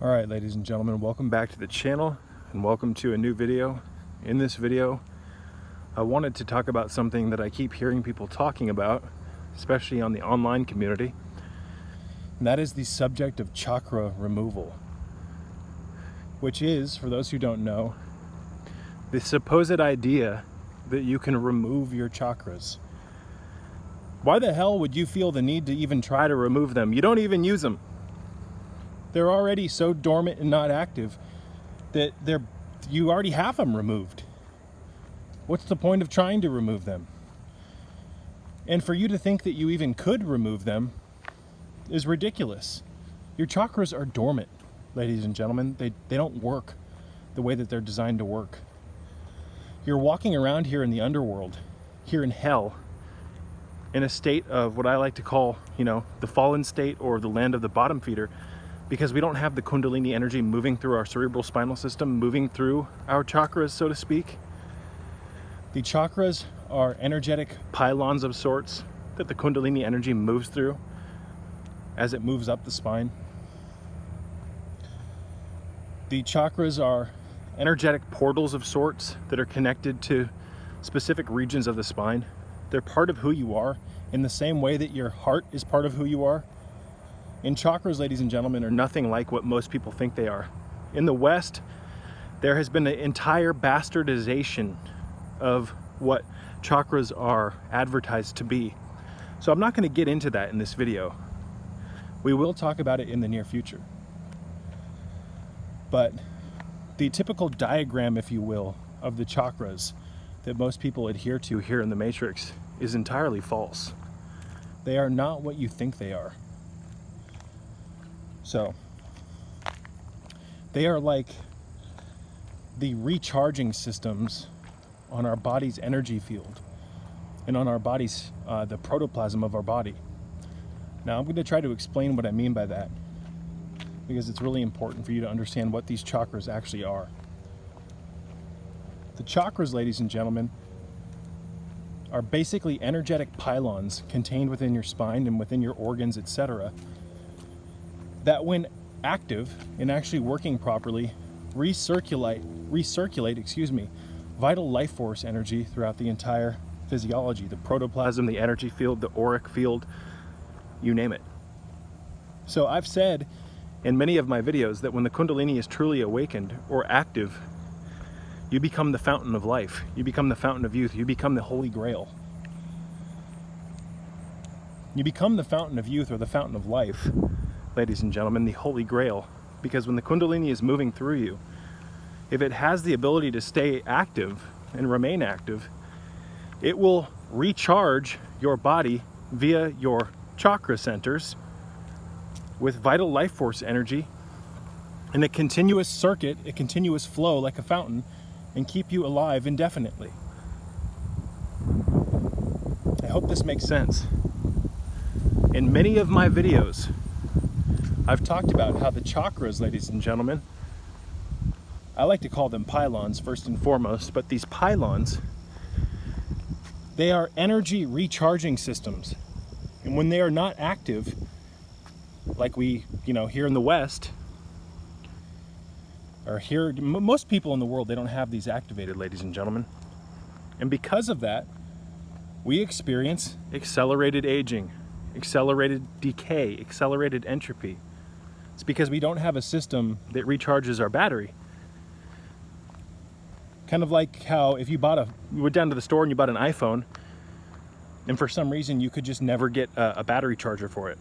All right, ladies and gentlemen, welcome back to the channel and welcome to a new video. In this video, I wanted to talk about something that I keep hearing people talking about, especially on the online community, and that is the subject of chakra removal, which is, for those who don't know, the supposed idea that you can remove your chakras. Why the hell would you feel the need to even try to remove them? You don't even use them. They're already so dormant and not active that you already have them removed. What's the point of trying to remove them? And for you to think that you even could remove them is ridiculous. Your chakras are dormant, ladies and gentlemen. They don't work the way that they're designed to work. You're walking around here in the underworld, here in hell, in a state of what I like to call, the fallen state or the land of the bottom feeder, because we don't have the Kundalini energy moving through our cerebral spinal system, moving through our chakras, so to speak. The chakras are energetic pylons of sorts that the Kundalini energy moves through as it moves up the spine. The chakras are energetic portals of sorts that are connected to specific regions of the spine. They're part of who you are in the same way that your heart is part of who you are. And chakras, ladies and gentlemen, are nothing like what most people think they are. In the West, there has been an entire bastardization of what chakras are advertised to be. So I'm not going to get into that in this video. We will talk about it in the near future. But the typical diagram, if you will, of the chakras that most people adhere to here in the Matrix is entirely false. They are not what you think they are. So, they are like the recharging systems on our body's energy field and on our body's, the protoplasm of our body. Now, I'm going to try to explain what I mean by that, because it's really important for you to understand what these chakras actually are. The chakras, ladies and gentlemen, are basically energetic pylons contained within your spine and within your organs, etc., that when active and actually working properly, recirculate, vital life force energy throughout the entire physiology, the protoplasm, the energy field, the auric field, you name it. So I've said in many of my videos that when the Kundalini is truly awakened or active, you become the fountain of life, you become the fountain of youth, you become the Holy Grail. You become the fountain of youth or the fountain of life, ladies and gentlemen, the Holy Grail, because when the Kundalini is moving through you, if it has the ability to stay active and remain active, it will recharge your body via your chakra centers with vital life force energy in a continuous circuit, a continuous flow like a fountain, and keep you alive indefinitely. I hope this makes sense. In many of my videos, I've talked about how the chakras, ladies and gentlemen, I like to call them pylons first and foremost, but these pylons, they are energy recharging systems. And when they are not active, like we, here in the West, or here, most people in the world, they don't have these activated, ladies and gentlemen. And because of that, we experience accelerated aging, accelerated decay, accelerated entropy. It's because we don't have a system that recharges our battery. Kind of like how if you went down to the store and you bought an iPhone, and for some reason you could just never get a battery charger for it.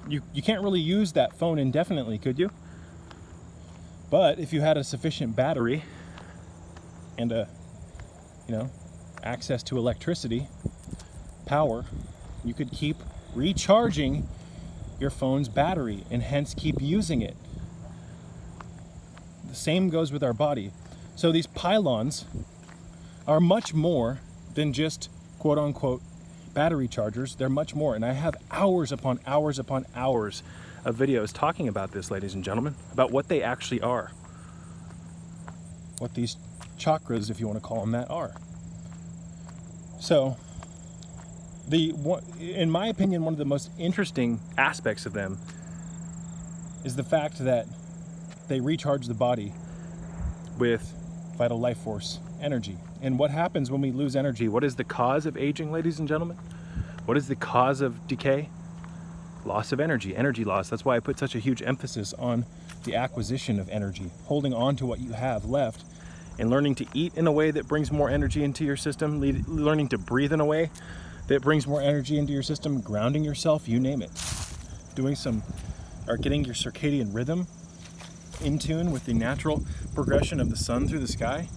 You can't really use that phone indefinitely, could you? But if you had a sufficient battery and access to electricity, power, you could keep recharging your phone's battery and hence keep using it. The same goes with our body. So these pylons are much more than just quote unquote battery chargers. They're much more, and I have hours upon hours upon hours of videos talking about this, ladies and gentlemen, about what they actually are, what these chakras, if you want to call them that, are. So in my opinion, one of the most interesting aspects of them is the fact that they recharge the body with vital life force energy. And what happens when we lose energy? What is the cause of aging, ladies and gentlemen? What is the cause of decay? Loss of energy, energy loss. That's why I put such a huge emphasis on the acquisition of energy, holding on to what you have left, and learning to eat in a way that brings more energy into your system, learning to breathe in a way that brings more energy into your system, grounding yourself, you name it. Getting your circadian rhythm in tune with the natural progression of the sun through the sky.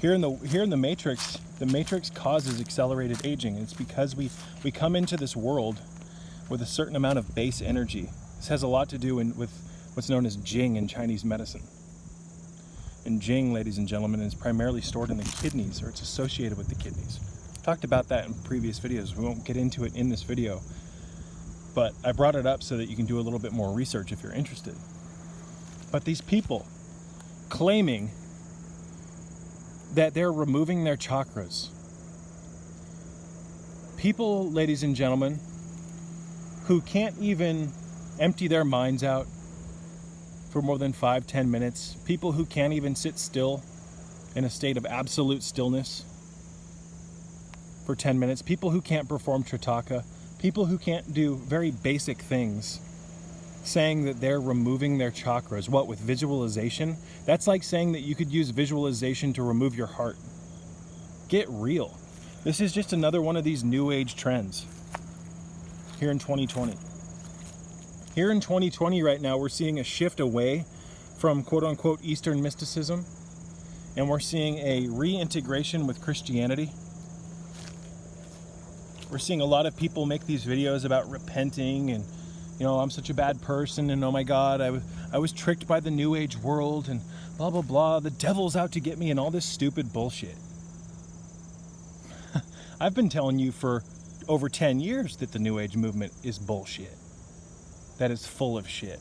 Here in the matrix causes accelerated aging. It's because we come into this world with a certain amount of base energy. This has a lot to do with what's known as Jing in Chinese medicine. And Jing, ladies and gentlemen, is primarily stored in the kidneys, or it's associated with the kidneys. I've talked about that in previous videos. We won't get into it in this video, but I brought it up so that you can do a little bit more research if you're interested. But these people claiming that they're removing their chakras. People, ladies and gentlemen, who can't even empty their minds out for more than 5-10 minutes. People who can't even sit still in a state of absolute stillness for 10 minutes. People who can't perform tritaka. People who can't do very basic things, saying that they're removing their chakras. What, with visualization? That's like saying that you could use visualization to remove your heart. Get real. This is just another one of these new age trends here in 2020. Here in 2020 right now, we're seeing a shift away from quote-unquote Eastern mysticism, and we're seeing a reintegration with Christianity. We're seeing a lot of people make these videos about repenting and, you know, I'm such a bad person, and oh my God, I was tricked by the new age world, and blah, blah, blah, the devil's out to get me, and all this stupid bullshit. I've been telling you for over 10 years that the new age movement is bullshit. That is full of shit.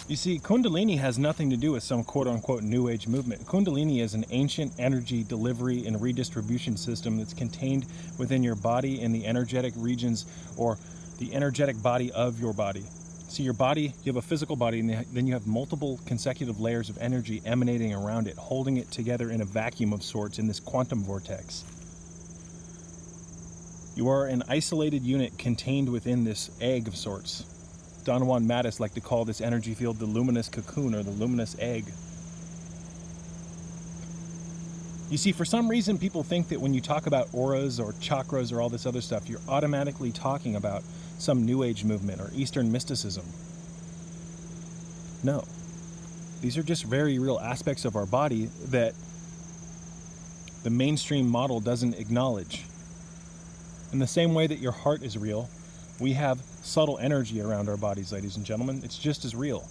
You see, Kundalini has nothing to do with some quote-unquote new age movement. Kundalini is an ancient energy delivery and redistribution system that's contained within your body in the energetic regions, or the energetic body of your body. See, your body, you have a physical body, and then you have multiple consecutive layers of energy emanating around it, holding it together in a vacuum of sorts in this quantum vortex. You are an isolated unit contained within this egg of sorts. Don Juan Mattis liked to call this energy field the luminous cocoon, or the luminous egg. You see, for some reason, people think that when you talk about auras or chakras or all this other stuff, you're automatically talking about some new age movement or Eastern mysticism. No. These are just very real aspects of our body that the mainstream model doesn't acknowledge. In the same way that your heart is real, we have subtle energy around our bodies, ladies and gentlemen. It's just as real.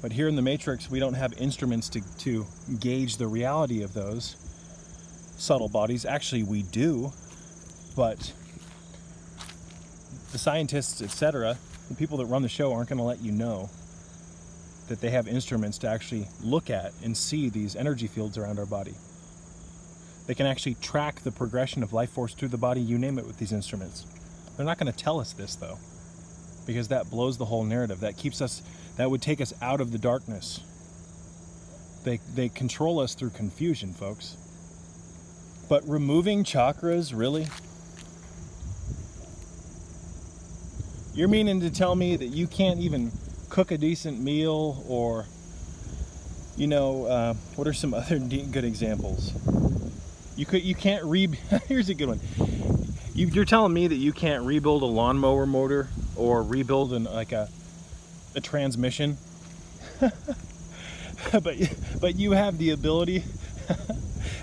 But here in the Matrix, we don't have instruments to gauge the reality of those subtle bodies. Actually, we do, but the scientists, etc., the people that run the show aren't going to let you know that they have instruments to actually look at and see these energy fields around our body. They can actually track the progression of life force through the body, you name it, with these instruments. They're not going to tell us this, though, because that blows the whole narrative. That would take us out of the darkness. They control us through confusion, folks. But removing chakras, really? You're meaning to tell me that you can't even cook a decent meal, or, you know, what are some other good examples? You can't here's a good one. You're telling me that you can't rebuild a lawnmower motor or rebuild a transmission, but you have the ability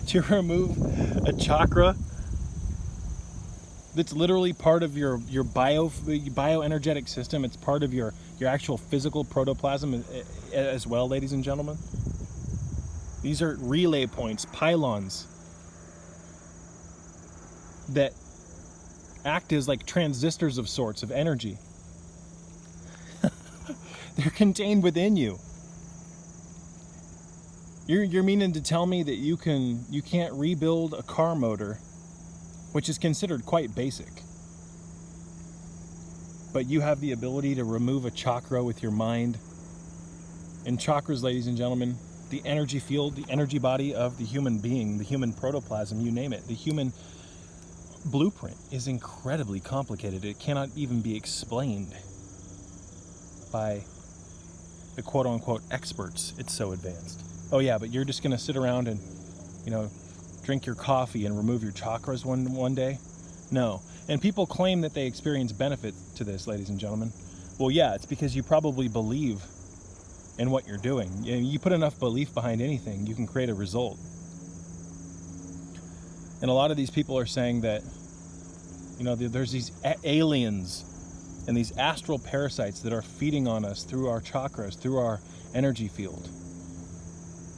to remove a chakra that's literally part of your bioenergetic system. It's part of your actual physical protoplasm as well, ladies and gentlemen. These are relay points, pylons, that act as like transistors of sorts of energy. They're contained within you. You're meaning to tell me that you can't rebuild a car motor, which is considered quite basic. but you have the ability to remove a chakra with your mind. And chakras, ladies and gentlemen, the energy field, the energy body of the human being, the human protoplasm, you name it, the human blueprint is incredibly complicated. It cannot even be explained by the quote-unquote experts. It's so advanced. Oh yeah, but you're just going to sit around and, drink your coffee and remove your chakras one day? No. And people claim that they experience benefit to this, ladies and gentlemen. Well, yeah, it's because you probably believe in what you're doing. You put enough belief behind anything, you can create a result. And a lot of these people are saying that, there's these aliens and these astral parasites that are feeding on us through our chakras, through our energy field.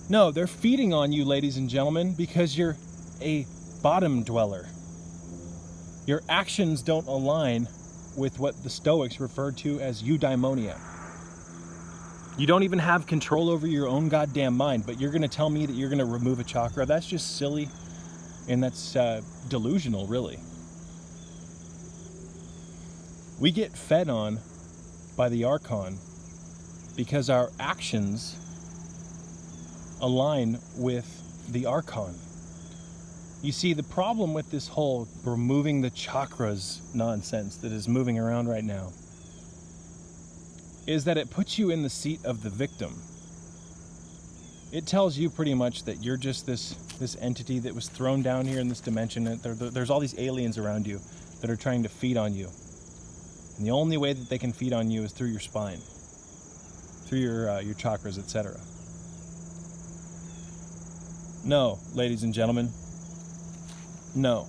No, they're feeding on you, ladies and gentlemen, because you're a bottom dweller. Your actions don't align with what the Stoics referred to as eudaimonia. You don't even have control over your own goddamn mind, but you're going to tell me that you're going to remove a chakra? That's just silly, and that's delusional, really. We get fed on by the Archon because our actions align with the Archon. You see, the problem with this whole removing the chakras nonsense that is moving around right now is that it puts you in the seat of the victim. It tells you pretty much that you're just this entity that was thrown down here in this dimension, and there's all these aliens around you that are trying to feed on you. And the only way that they can feed on you is through your spine, through your chakras, etc. No, ladies and gentlemen, no.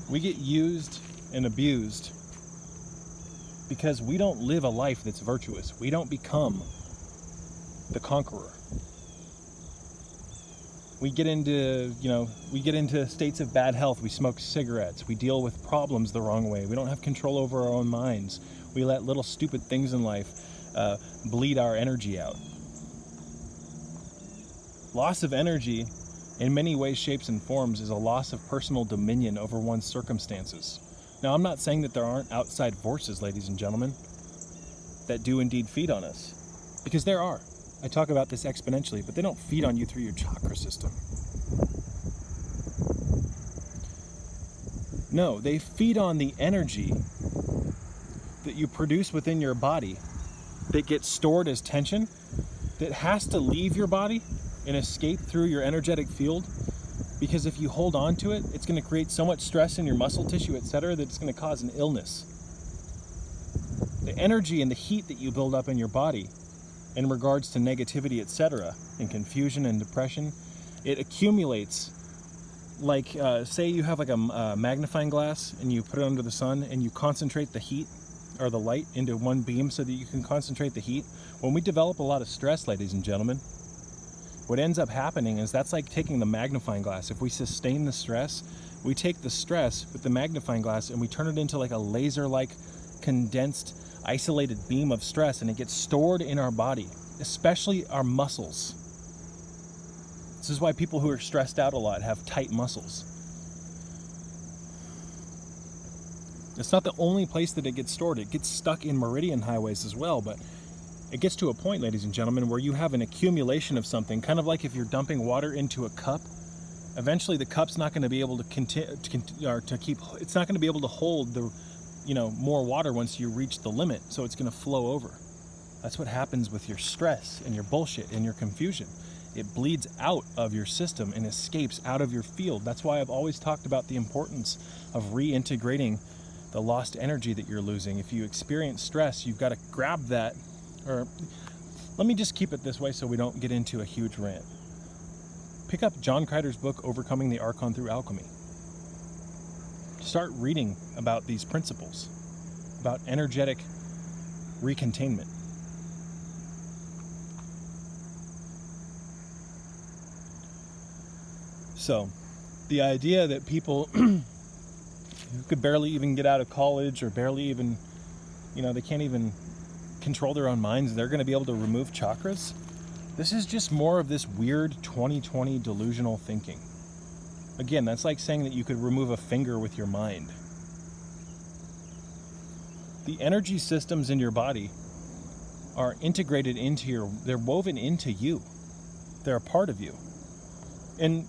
We get used and abused because we don't live a life that's virtuous. We don't become the conqueror. We get into states of bad health. We smoke cigarettes. We deal with problems the wrong way. We don't have control over our own minds. We let little stupid things in life bleed our energy out. Loss of energy, in many ways, shapes, and forms, is a loss of personal dominion over one's circumstances. Now, I'm not saying that there aren't outside forces, ladies and gentlemen, that do indeed feed on us, because there are. I talk about this exponentially, but they don't feed on you through your chakra system. No, they feed on the energy that you produce within your body that gets stored as tension, that has to leave your body and escape through your energetic field, because if you hold on to it, it's going to create so much stress in your muscle tissue, etc., that it's going to cause an illness. The energy and the heat that you build up in your body in regards to negativity, etc., and confusion and depression, it accumulates like, say you have like a magnifying glass and you put it under the sun and you concentrate the heat or the light into one beam so that you can concentrate the heat. When we develop a lot of stress, ladies and gentlemen, what ends up happening is that's like taking the magnifying glass. If we sustain the stress, we take the stress with the magnifying glass and we turn it into like a laser-like condensed, isolated beam of stress, and it gets stored in our body, especially our muscles. This is why people who are stressed out a lot have tight muscles. It's not the only place that it gets stored. It gets stuck in meridian highways as well, but it gets to a point, ladies and gentlemen, where you have an accumulation of something, kind of like if you're dumping water into a cup. Eventually, the cup's not going to be able to it's not going to be able to hold the, more water once you reach the limit. So it's going to flow over. That's what happens with your stress and your bullshit and your confusion. It bleeds out of your system and escapes out of your field. That's why I've always talked about the importance of reintegrating the lost energy that you're losing. If you experience stress, you've got to grab that. Or let me just keep it this way so we don't get into a huge rant. Pick up John Kreider's book, Overcoming the Archon Through Alchemy. Start reading about these principles, about energetic recontainment. So, the idea that people who could barely even get out of college or barely even, they can't even control their own minds, they're going to be able to remove chakras. This is just more of this weird 2020 delusional thinking. Again, that's like saying that you could remove a finger with your mind. The energy systems in your body are integrated into they're woven into you. They're a part of you. And,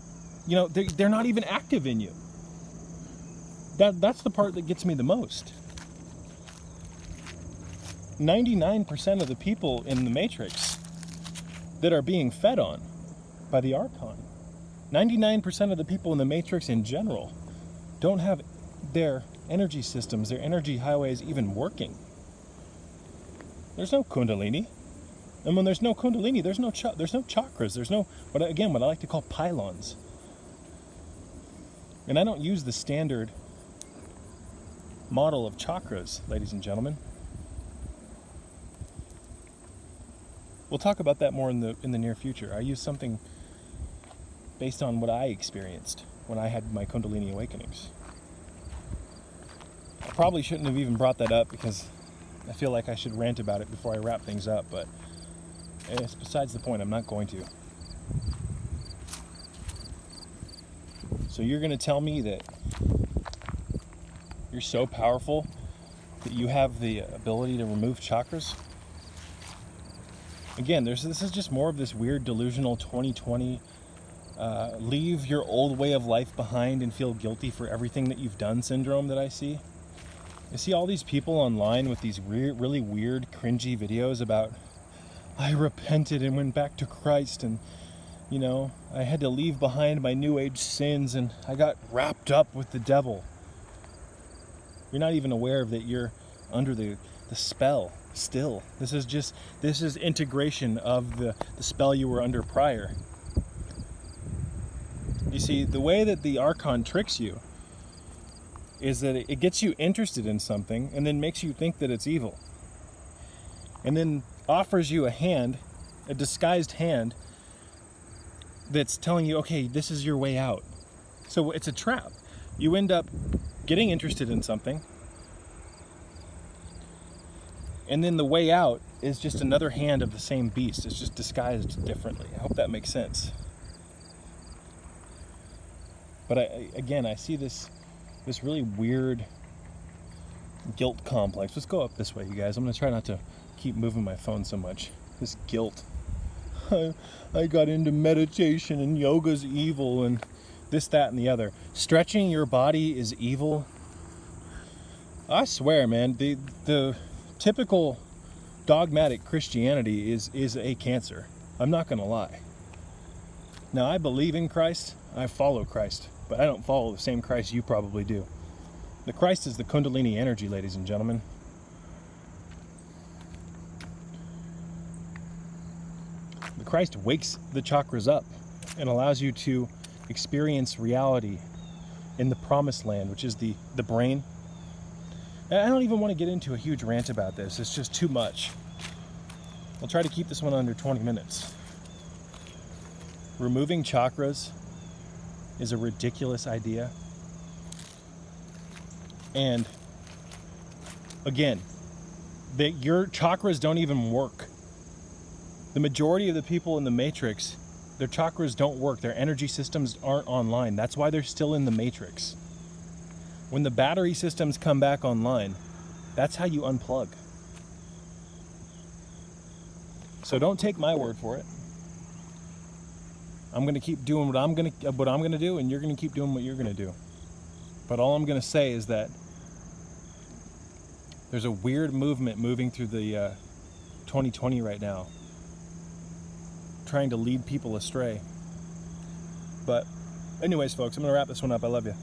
you know, they're not even active in you. That's the part that gets me the most. 99% of the people in the Matrix that are being fed on by the Archon, 99% of the people in the Matrix in general don't have their energy systems, their energy highways even working. There's no Kundalini. And when there's no Kundalini, there's no chakras. There's no, what I like to call pylons. And I don't use the standard model of chakras, ladies and gentlemen. We'll talk about that more in the near future. I use something based on what I experienced when I had my Kundalini awakenings. I probably shouldn't have even brought that up because I feel like I should rant about it before I wrap things up, but it's besides the point. I'm not going to. So you're going to tell me that you're so powerful that you have the ability to remove chakras? Again, this is just more of this weird delusional 2020 leave your old way of life behind and feel guilty for everything that you've done syndrome that I see. I see all these people online with these really weird, cringy videos about, I repented and went back to Christ, and, you know, I had to leave behind my new age sins and I got wrapped up with the devil. You're not even aware of that you're under the spell still. This is integration of the spell you were under prior. You see, the way that the Archon tricks you is that it gets you interested in something and then makes you think that it's evil. And then offers you a hand, a disguised hand, that's telling you, okay, this is your way out. So it's a trap. You end up getting interested in something, and then the way out is just another hand of the same beast. It's just disguised differently. I hope that makes sense. But I see this really weird guilt complex. Let's go up this way, you guys. I'm going to try not to keep moving my phone so much. This guilt. I got into meditation and yoga's evil and this, that, and the other. Stretching your body is evil. I swear, man, the typical dogmatic Christianity is a cancer. I'm not going to lie. Now, I believe in Christ. I follow Christ. But I don't follow the same Christ you probably do. The Christ is the Kundalini energy, ladies and gentlemen. The Christ wakes the chakras up and allows you to experience reality in the promised land, which is the brain. And I don't even want to get into a huge rant about this. It's just too much. I'll try to keep this one under 20 minutes. Removing chakras is a ridiculous idea. And again, your chakras don't even work. The majority of the people in the Matrix, their chakras don't work. Their energy systems aren't online. That's why they're still in the Matrix. When the battery systems come back online, that's how you unplug. So don't take my word for it. I'm going to keep doing what I'm going to do, and you're going to keep doing what you're going to do. But all I'm going to say is that there's a weird movement moving through the 2020 right now, trying to lead people astray. But anyways, folks, I'm going to wrap this one up. I love you.